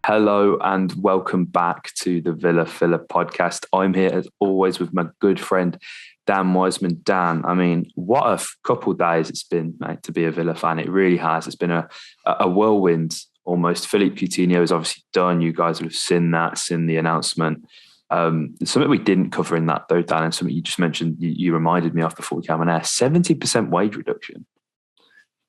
Hello and welcome back to the Villa Filler podcast. I'm here as always with my good friend Dan Wiseman. Dan, I mean, what a couple of days it's been, mate, to be a Villa fan. It really has. It's been a whirlwind almost. Philippe Coutinho is obviously done. You guys will have seen the announcement. Something we didn't cover in that though, Dan, and something you just mentioned, you reminded me of before we came on air, 70% wage reduction.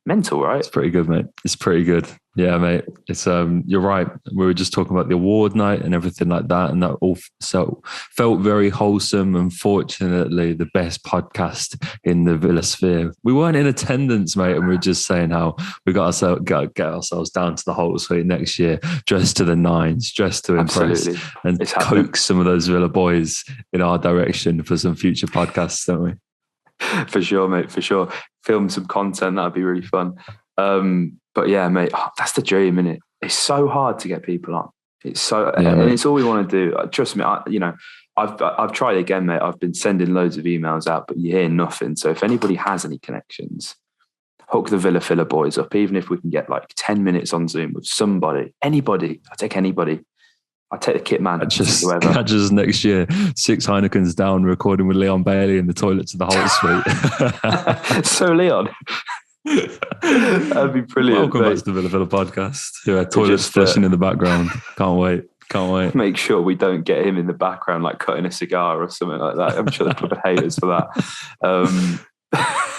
Mental, right? It's pretty good, mate. It's pretty good. Yeah, mate. It's you're right. We were just talking about the award night and everything like that, and that all felt very wholesome. And fortunately, the best podcast in the Villa sphere. We weren't in attendance, mate, and we were just saying how we got get ourselves down to the Holte Suite next year, dressed to the nines, dressed to impress, and coax some of those Villa boys in our direction for some future podcasts, don't we? For sure, mate. For sure. Film some content. That'd be really fun. But yeah, mate, that's the dream, isn't it? It's so hard to get people on. It's so, and it's all we want to do. Trust me, I've tried again, mate. I've been sending loads of emails out, but you hear nothing. So if anybody has any connections, hook the Villa Filler boys up. Even if we can get like 10 minutes on Zoom with somebody, anybody. I take anybody. I take the kit man. Catch us next year, 6 Heinekens down, recording with Leon Bailey in the toilets of the Holte Suite. So Leon, that'd be brilliant. Welcome back to the Villa Filler podcast. Yeah, toilets flushing in the background. Can't wait. Make sure we don't get him in the background, like cutting a cigar or something like that. I'm sure they're probably haters for that.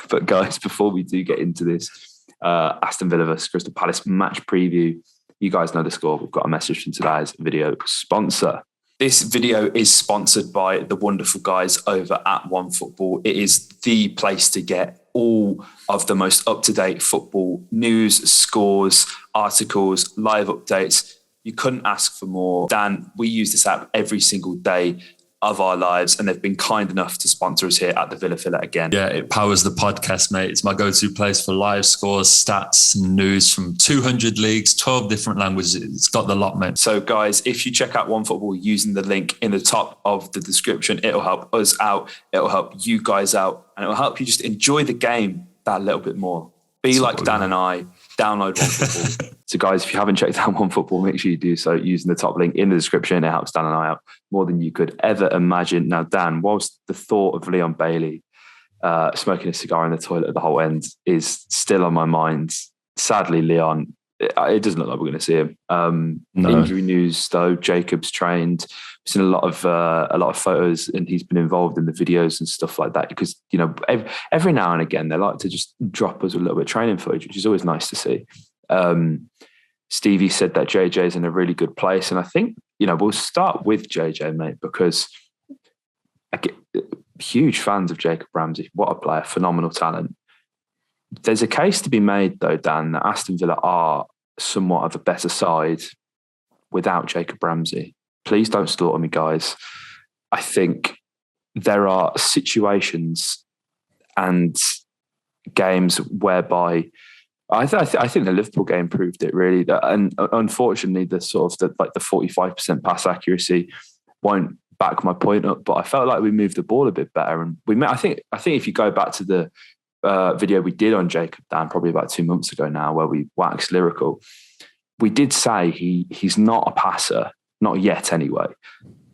But guys, before we do get into this, Aston Villa vs Crystal Palace match preview. You guys know the score. We've got a message from today's video sponsor. This video is sponsored by the wonderful guys over at OneFootball. It is the place to get all of the most up-to-date football news, scores, articles, live updates. You couldn't ask for more. Dan, we use this app every single day of our lives, and they've been kind enough to sponsor us here at the Villa Filler again. Yeah, it powers the podcast, mate. It's my go-to place for live scores, stats, and news from 200 leagues, 12 different languages. It's got the lot, mate. So, guys, if you check out OneFootball using the link in the top of the description, it'll help us out, it'll help you guys out, and it'll help you just enjoy the game that little bit more. Be like Dan and I, download OneFootball. So guys, if you haven't checked out OneFootball, make sure you do so using the top link in the description. It helps Dan and I out more than you could ever imagine. Now, Dan, whilst the thought of Leon Bailey smoking a cigar in the toilet at the whole end is still on my mind, sadly, Leon, it doesn't look like we're going to see him. No. Injury news, though, Jacob's trained. We've seen a lot of photos, and he's been involved in the videos and stuff like that. Because every now and again they like to just drop us a little bit of training footage, which is always nice to see. Stevie said that JJ is in a really good place, and I think we'll start with JJ, mate, because I get huge fans of Jacob Ramsey. What a player, phenomenal talent. There's a case to be made, though, Dan, that Aston Villa are somewhat of a better side without Jacob Ramsey. Please don't slaughter me, guys. I think there are situations and games whereby I think the Liverpool game proved it, really. And unfortunately, the 45% pass accuracy won't back my point up. But I felt like we moved the ball a bit better, and I think if you go back to the video we did on Jacob, Dan, probably about 2 months ago now, where we waxed lyrical, we did say he's not a passer, not yet anyway.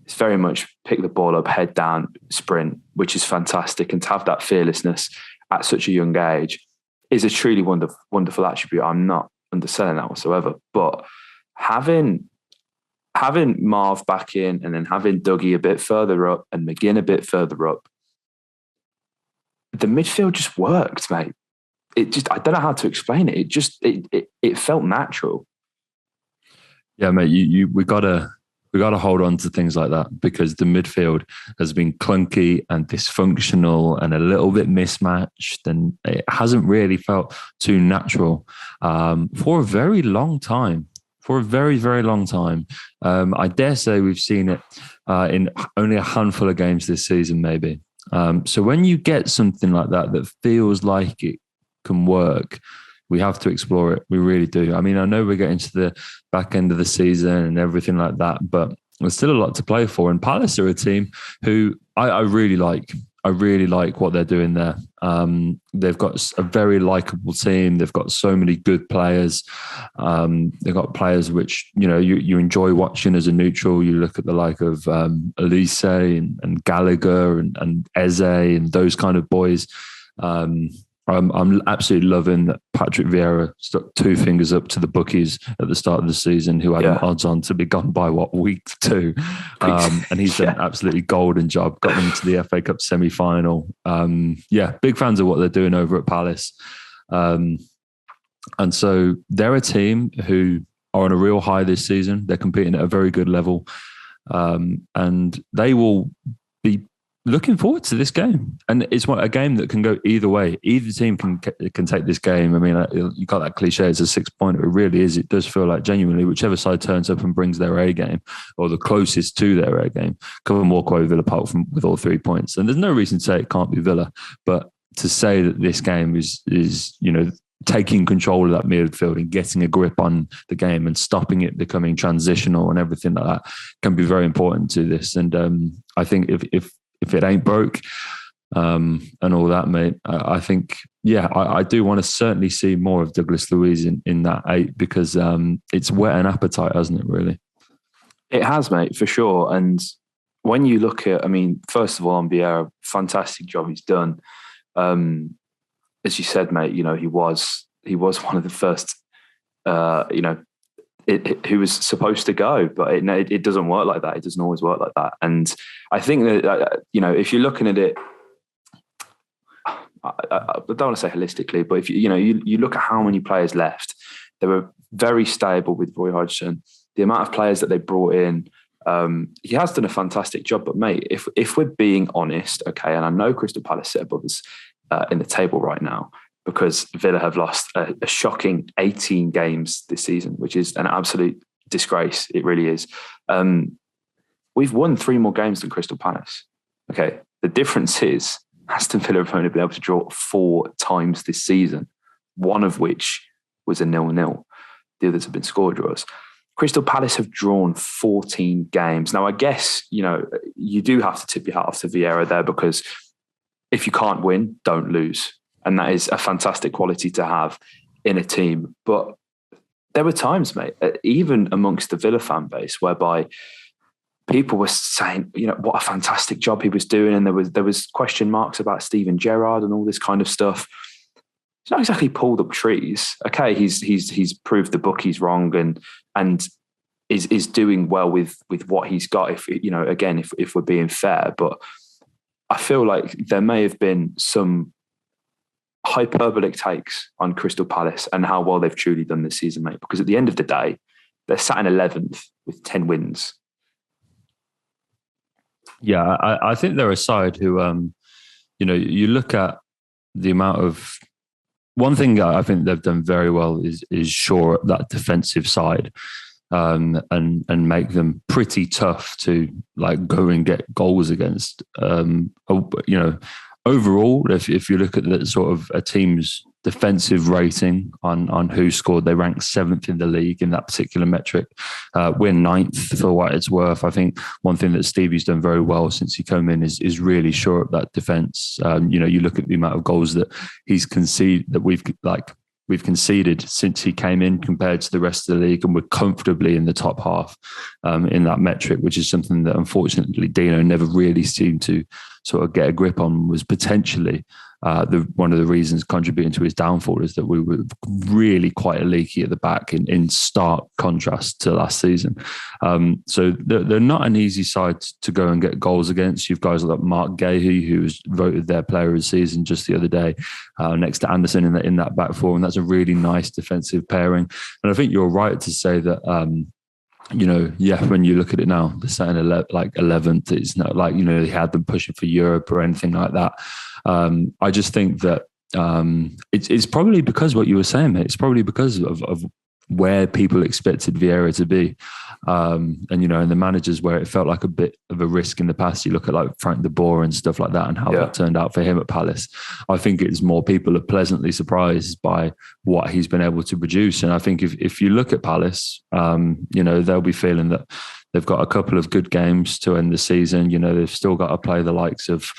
It's very much pick the ball up, head down, sprint, which is fantastic. And to have that fearlessness at such a young age is a truly wonderful attribute. I'm not underselling that whatsoever. But having Marv back in, and then having Dougie a bit further up and McGinn a bit further up, the midfield just worked, mate. I don't know how to explain it. It felt natural. Yeah, mate. We gotta hold on to things like that, because the midfield has been clunky and dysfunctional and a little bit mismatched, and it hasn't really felt too natural for a very long time. For a very, very long time. I dare say we've seen it in only a handful of games this season, maybe. So when you get something like that feels like it can work, we have to explore it. We really do. I mean, I know we're getting to the back end of the season and everything like that, but there's still a lot to play for. And Palace are a team who I really like. I really like what they're doing there. They've got a very likable team. They've got so many good players. They've got players which, you enjoy watching as a neutral. You look at the like of Elise and Gallagher and Eze and those kind of boys. I'm absolutely loving that Patrick Vieira stuck 2 fingers up to the bookies at the start of the season, who had him odds on to be gone by week 2. And he's done an absolutely golden job, got them to the FA Cup semi-final. Big fans of what they're doing over at Palace. And so they're a team who are on a real high this season. They're competing at a very good level. And they will be looking forward to this game, and it's a game that can go either way. Either team can take this game. I mean, you got that cliche, it's a 6-pointer. It really is. It does feel like genuinely whichever side turns up and brings their A game, or the closest to their A game, can walk away with Villa with all 3 points. And there's no reason to say it can't be Villa, but to say that this game is taking control of that midfield and getting a grip on the game and stopping it becoming transitional and everything like that can be very important to this. And I think if it ain't broke and all that, mate, I think, I do want to certainly see more of Douglas Luiz in that 8, because it's whet an appetite, hasn't it, really? It has, mate, for sure. And when you look at, first of all, on Vieira, fantastic job he's done. As you said, mate, he was one of the first, who was supposed to go, but it doesn't work like that. It doesn't always work like that. And I think that, if you're looking at it, I don't want to say holistically, but if you look at how many players left, they were very stable with Roy Hodgson. The amount of players that they brought in, he has done a fantastic job. But mate, if we're being honest, okay, and I know Crystal Palace sit above us in the table right now, because Villa have lost a shocking 18 games this season, which is an absolute disgrace. It really is. We've won 3 more games than Crystal Palace. Okay. The difference is Aston Villa have only been able to draw 4 times this season, one of which was a 0-0. The others have been score draws. Crystal Palace have drawn 14 games. Now, I guess, you do have to tip your hat off to Vieira there, because if you can't win, don't lose. And that is a fantastic quality to have in a team. But there were times, mate, even amongst the Villa fan base, whereby people were saying, what a fantastic job he was doing. And there was question marks about Steven Gerrard and all this kind of stuff. He's not exactly pulled up trees. Okay, he's proved the bookies wrong and is doing well with what he's got, if we're being fair. But I feel like there may have been some hyperbolic takes on Crystal Palace and how well they've truly done this season, mate, because at the end of the day, they're sat in 11th with 10 wins. Yeah, I think they're a side who, you look at the amount of... One thing I think they've done very well is shore up that defensive side and make them pretty tough to go and get goals against. Overall, if you look at the sort of a team's defensive rating on who scored, they rank 7th in the league in that particular metric. We're 9th for what it's worth. I think one thing that Stevie's done very well since he came in is really shore up that defence. You look at the amount of goals that he's conceded, that we've conceded since he came in compared to the rest of the league, and we're comfortably in the top half in that metric, which is something that unfortunately Dino never really seemed to sort of get a grip on. Was potentially one of the reasons contributing to his downfall, is that we were really quite leaky at the back in stark contrast to last season. So they're not an easy side to go and get goals against. You've guys like Mark Gahey, who was voted their player of the season just the other day, next to Anderson in that back four, and that's a really nice defensive pairing. And I think you're right to say that when you look at it now, they're sat in 11th. It's not like, they had them pushing for Europe or anything like that. I just think that it's probably because what you were saying, mate. It's probably because of where people expected Vieira to be. And the managers where it felt like a bit of a risk in the past. You look at like Frank de Boer and stuff like that, and how that turned out for him at Palace. I think it's more people are pleasantly surprised by what he's been able to produce. And I think if you look at Palace, they'll be feeling that they've got a couple of good games to end the season. They've still got to play the likes of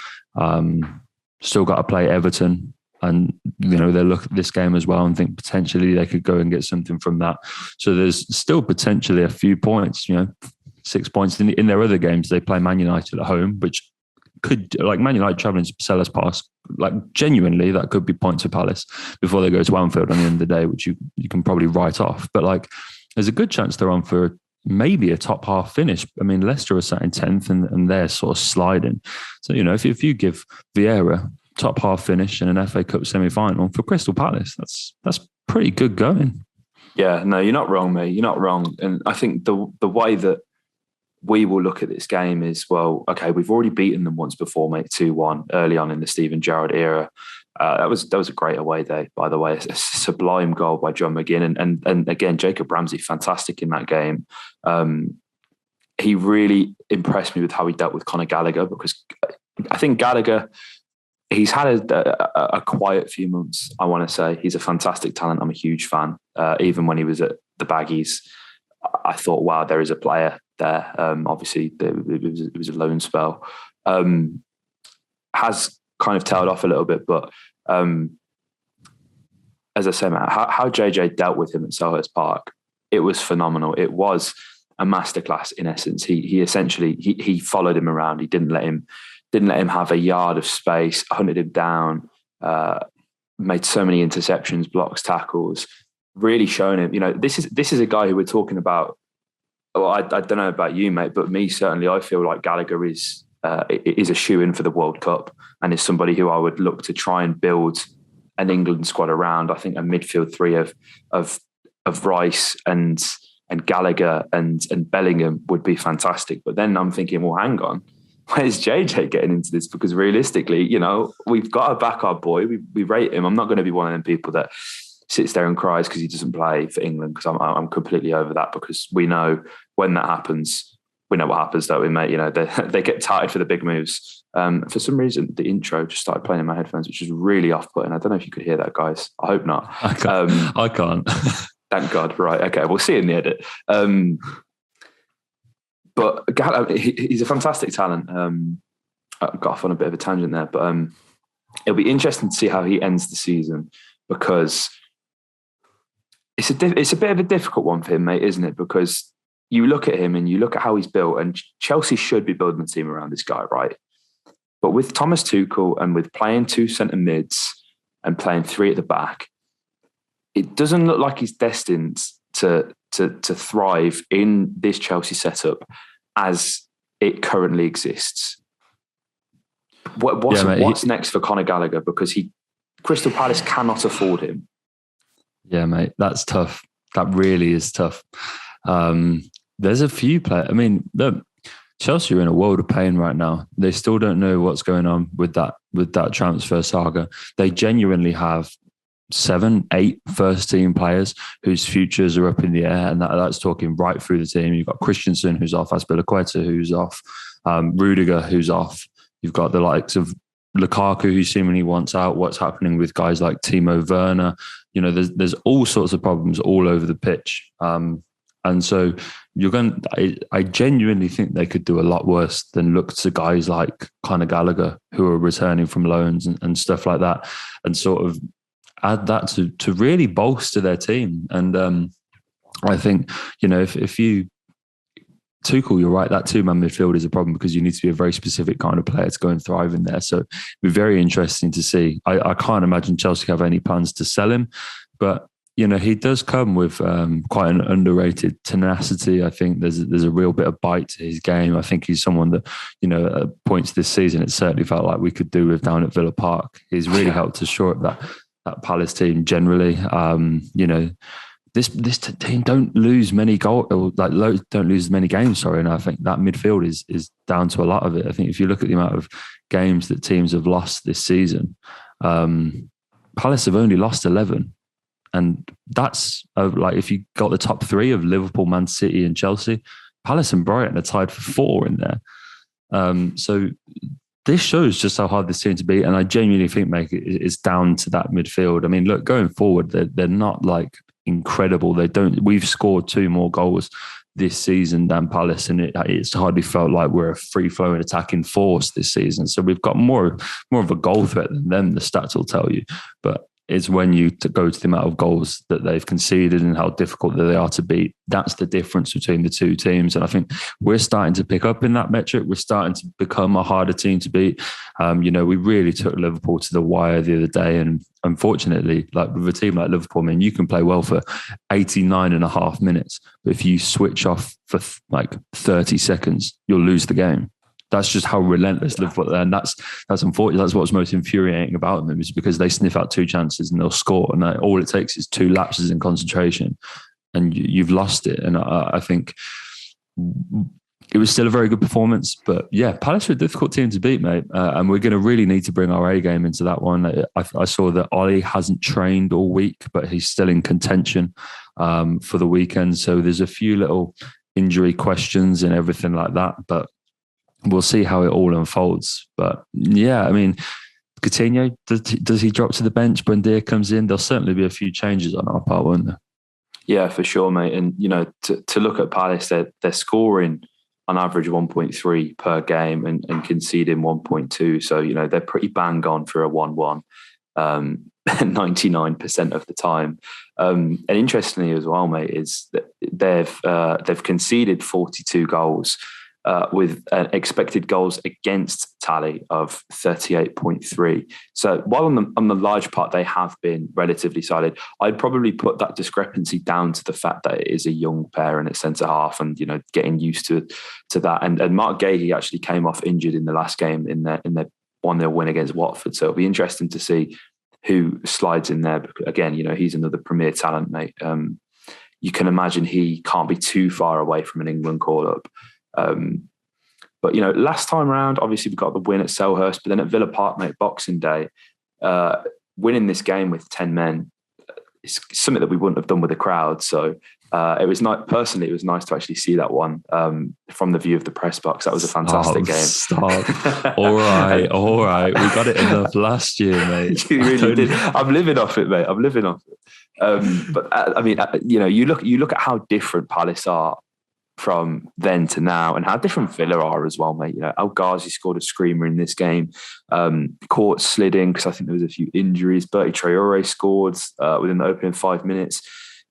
Still got to play Everton. And, they look at this game as well and think potentially they could go and get something from that. So there's still potentially a few points, 6 points. In their other games, they play Man United at home, which could, like Man United travelling to Selhurst Park, like genuinely, that could be points for Palace before they go to Anfield on the end of the day, which you can probably write off. But like, there's a good chance they're on for maybe a top half finish. I mean, Leicester are sat in 10th and they're sort of sliding. So, if you give Vieira top half finish and an FA Cup semi-final for Crystal Palace, that's pretty good going. Yeah, no, you're not wrong, mate. You're not wrong. And I think the way that we will look at this game is, well, okay, we've already beaten them once before, mate, 2-1 early on in the Steven Gerrard era. That was a great away day, by the way. A sublime goal by John McGinn. And again, Jacob Ramsey, fantastic in that game. He really impressed me with how he dealt with Conor Gallagher, because I think Gallagher, he's had a quiet few months, I want to say. He's a fantastic talent. I'm a huge fan. Even when he was at the Baggies, I thought, wow, there is a player there. Obviously, it was a loan spell. Has kind of tailed off a little bit, but as I say, man, how JJ dealt with him at Selhurst Park, it was phenomenal. It was a masterclass in essence. He essentially he followed him around. He didn't let him have a yard of space, hunted him down, made so many interceptions, blocks, tackles, really showing him, this is a guy who we're talking about. Well, I don't know about you, mate, but me, certainly, I feel like Gallagher is a shoo-in for the World Cup and is somebody who I would look to try and build an England squad around. I think a midfield three of Rice and Gallagher and Bellingham would be fantastic. But then I'm thinking, well, hang on, where's JJ getting into this? Because realistically, we've got to back our boy. We rate him. I'm not going to be one of them people that sits there and cries because he doesn't play for England, because I'm completely over that, because we know when that happens, we know what happens, don't we, mate? They get tired for the big moves. For some reason, the intro just started playing in my headphones, which is really off-putting. I don't know if you could hear that, guys. I hope not. I can't. Thank God. Right. Okay. We'll see in the edit. But he's a fantastic talent. I got off on a bit of a tangent there, but it'll be interesting to see how he ends the season, because it's a bit of a difficult one for him, mate, isn't it? Because you look at him and you look at how he's built, and Chelsea should be building a team around this guy, right? But with Thomas Tuchel and with playing two centre mids and playing three at the back, it doesn't look like he's destined to thrive in this Chelsea setup as it currently exists. What's next for Conor Gallagher? Because Crystal Palace cannot afford him. Yeah, mate, that's tough. That really is tough. There's a few players. I mean, look, Chelsea are in a world of pain right now. They still don't know what's going on with that transfer saga. They genuinely have 7, 8 first team players whose futures are up in the air, and that's talking right through the team. You've got Christensen, who's off, Azpilicueta, who's off, Rudiger, who's off. You've got the likes of Lukaku, who seemingly wants out. What's happening with guys like Timo Werner? There's all sorts of problems all over the pitch. And so I genuinely think they could do a lot worse than look to guys like Conor Gallagher, who are returning from loans and stuff like that, and sort of add that to really bolster their team. And I think, if you Tuchel, you're right, that two-man midfield is a problem, because you need to be a very specific kind of player to go and thrive in there. So it'd be very interesting to see. I can't imagine Chelsea have any plans to sell him, but he does come with quite an underrated tenacity. I think there's a real bit of bite to his game. I think he's someone that, at points this season, it certainly felt like we could do with down at Villa Park. He's really helped to shore up that Palace team generally. This team don't lose many goals, don't lose many games. Sorry, and I think that midfield is down to a lot of it. I think if you look at the amount of games that teams have lost this season, Palace have only lost 11. And that's if you got the top 3 of Liverpool, Man City and Chelsea, Palace and Brighton are tied for 4 in there. So this shows just how hard this team to beat. And I genuinely think, mate, it's down to that midfield. I mean, look, going forward, they're not incredible. We've scored 2 more goals this season than Palace, and it's hardly felt like we're a free-flowing attacking force this season. So we've got more of a goal threat than them, the stats will tell you. But it's when you go to the amount of goals that they've conceded and how difficult that they are to beat. That's the difference between the two teams. And I think we're starting to pick up in that metric. We're starting to become a harder team to beat. We really took Liverpool to the wire the other day. And unfortunately, like with a team like Liverpool, I mean, you can play well for 89 and a half minutes. But if you switch off for like 30 seconds, you'll lose the game. That's just how relentless Liverpool are. And that's unfortunate. That's what's most infuriating about them, is because they sniff out two chances and they'll score. And all it takes is two lapses in concentration and you've lost it. And I think it was still a very good performance. But yeah, Palace are a difficult team to beat, mate. And we're going to really need to bring our A game into that one. I saw that Ollie hasn't trained all week, but he's still in contention for the weekend. So there's a few little injury questions and everything like that. But we'll see how it all unfolds. But yeah, I mean, Coutinho, does he drop to the bench? Buendia comes in. There'll certainly be a few changes on our part, won't there? Yeah, for sure, mate. And, to look at Palace, they're scoring on average 1.3 per game and conceding 1.2. So, they're pretty bang on for a 1-1, 99% of the time. And interestingly as well, mate, is that they've conceded 42 goals, with an expected goals against tally of 38.3. So while on the large part they have been relatively solid, I'd probably put that discrepancy down to the fact that it is a young pair and it's centre half, and getting used to that. And Mark Gahey actually came off injured in the last game in their 1-0 win against Watford. So it'll be interesting to see who slides in there. Because again, he's another premier talent, mate. You can imagine he can't be too far away from an England call-up. But last time round, obviously we got the win at Selhurst, but then at Villa Park, mate, Boxing Day, winning this game with 10 men is something that we wouldn't have done with a crowd. So it was nice. Personally, it was nice to actually see that one from the view of the press box. That was a fantastic game. Stop. All right. We got it enough last year, mate. You really did. I'm living off it, mate. I'm living off it. But I mean, you look at how different Palace are from then to now, and how different Villa are as well, mate. El Ghazi scored a screamer in this game. Court slid in because I think there was a few injuries. Bertie Traore scored within the opening 5 minutes.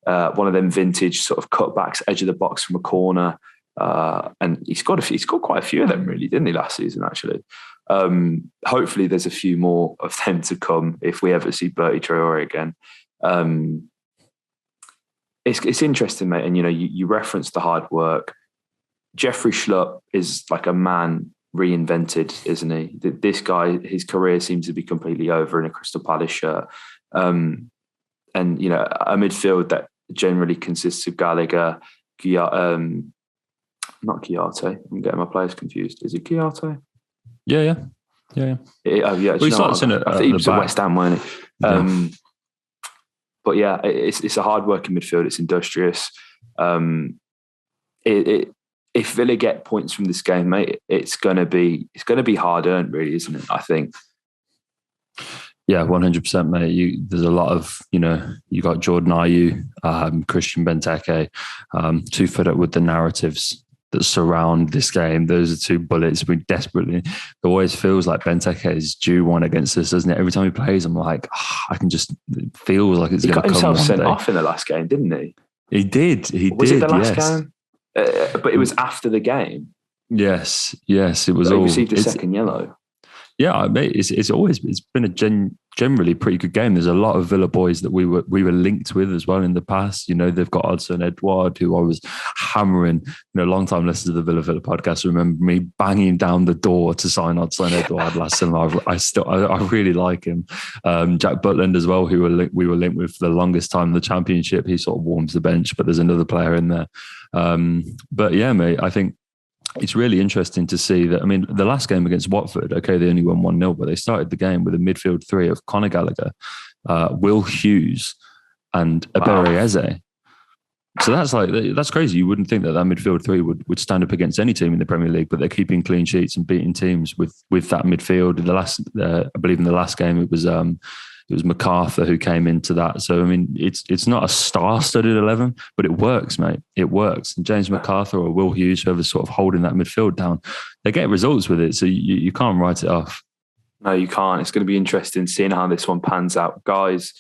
One of them vintage sort of cutbacks, edge of the box from a corner, and he scored quite a few of them, really, didn't he, last season? Actually, hopefully there's a few more of them to come if we ever see Bertie Traore again. It's interesting, mate. And, you referenced the hard work. Jeffrey Schlupp is like a man reinvented, isn't he? This guy, his career seems to be completely over in a Crystal Palace shirt. And, a midfield that generally consists of Gallagher, not Chiarte. I'm getting my players confused. Is it Chiarte? Yeah. Yeah. Well, he starts in I think he was at West Ham, wasn't he? Yeah. But yeah, it's a hard-working midfield. It's industrious. If Villa get points from this game, mate, it's gonna be hard-earned, really, isn't it? I think. Yeah, 100%, mate. There's a lot of, you got Jordan Ayew, Christian Benteke, too fed up with the narratives that surround this game. Those are two bullets we desperately. It always feels like Benteke is due one against us, doesn't it? Every time he plays, I'm like, I can just. It feels like it's going to come. He got himself sent off in the last game, didn't he? He did. Was it the last game? But it was after the game. Yes. It was. He all received a second yellow. Yeah, mate. It's been a generally pretty good game. There's a lot of Villa boys that we were linked with as well in the past. They've got Odsonne Edouard, who I was hammering. Long time listeners of the Villa podcast remember me banging down the door to sign Odsonne Edouard last summer. I really like him. Jack Butland as well, who we were linked with for the longest time in the Championship. He sort of warms the bench, but there's another player in there. But yeah, mate, I think it's really interesting to see that. I mean, the last game against Watford, okay, they only won 1-0, but they started the game with a midfield three of Conor Gallagher, Will Hughes, and Ebere Eze. So that's crazy. You wouldn't think that midfield three would stand up against any team in the Premier League, but they're keeping clean sheets and beating teams with that midfield. I believe in the last game it was It was MacArthur who came into that. So, I mean, it's not a star-studded 11, but it works, mate. It works. And James MacArthur or Will Hughes, whoever's sort of holding that midfield down, they get results with it. So you can't write it off. No, you can't. It's going to be interesting seeing how this one pans out. Guys,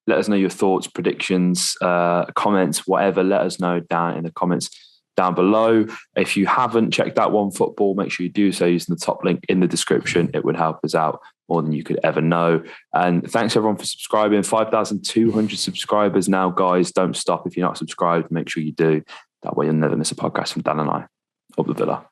let us know your thoughts, predictions, comments, whatever. Let us know down in the comments down below. If you haven't checked out OneFootball, make sure you do so using the top link in the description. It would help us out more than you could ever know. And thanks everyone for subscribing. 5,200 subscribers now, guys. Don't stop. If you're not subscribed, make sure you do. That way you'll never miss a podcast from Dan and I. Up the Villa.